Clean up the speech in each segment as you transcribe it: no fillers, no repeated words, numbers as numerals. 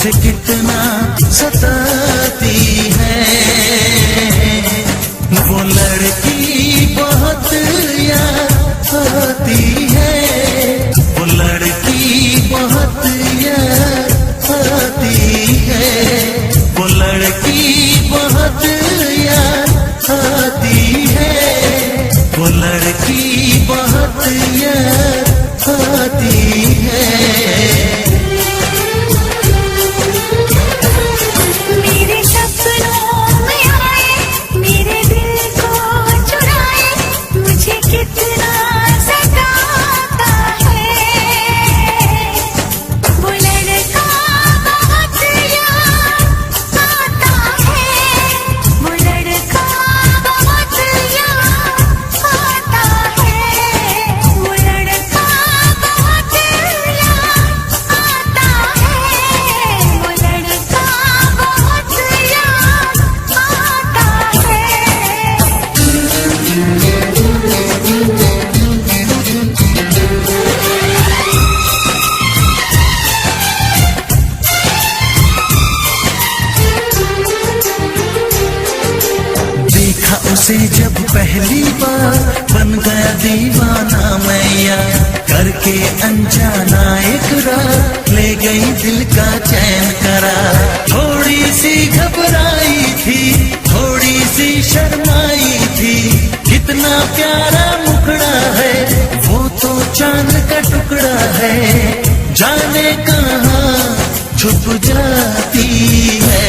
मुझे कितना सताती है। वो लड़की बहुत याद आती है, वो लड़की बहुत याद आती है, वो लड़की बहुत याद आती है, वो लड़की बहुत याद आती है। उसे जब पहली बार बन गया दीवाना मैया, करके अनजाना इकरार ले गई दिल का चैन करार। थोड़ी सी घबराई थी, थोड़ी सी शर्माई थी, कितना प्यारा मुखड़ा है वो तो चांद का टुकड़ा है, जाने कहाँ छुप जाती है।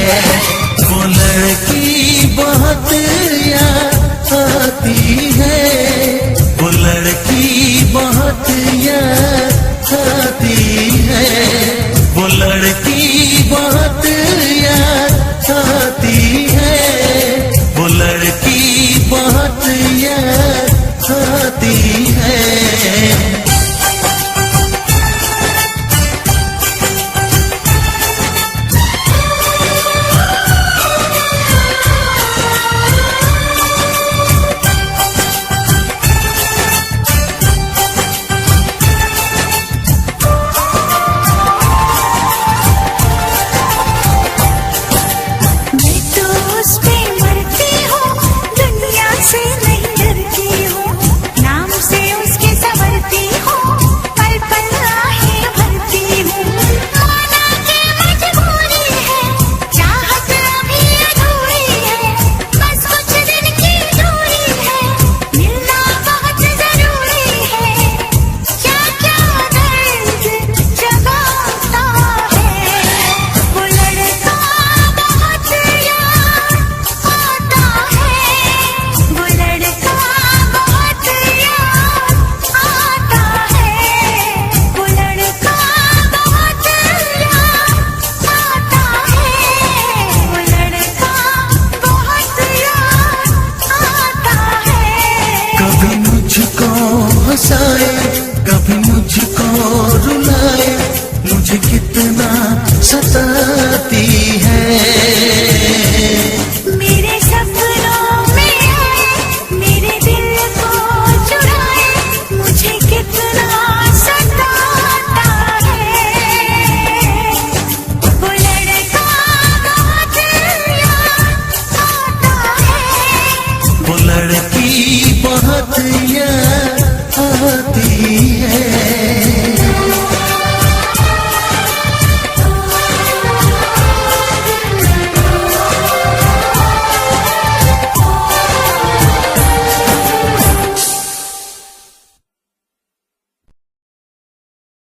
वो लड़की बहुत याद आती है, वो लड़की बहुत याद आती है, वो लड़की बहुत याद आती है, वो लड़की बहुत याद आती है। कभी मुझको रुलाए, मुझे कितना सताती है।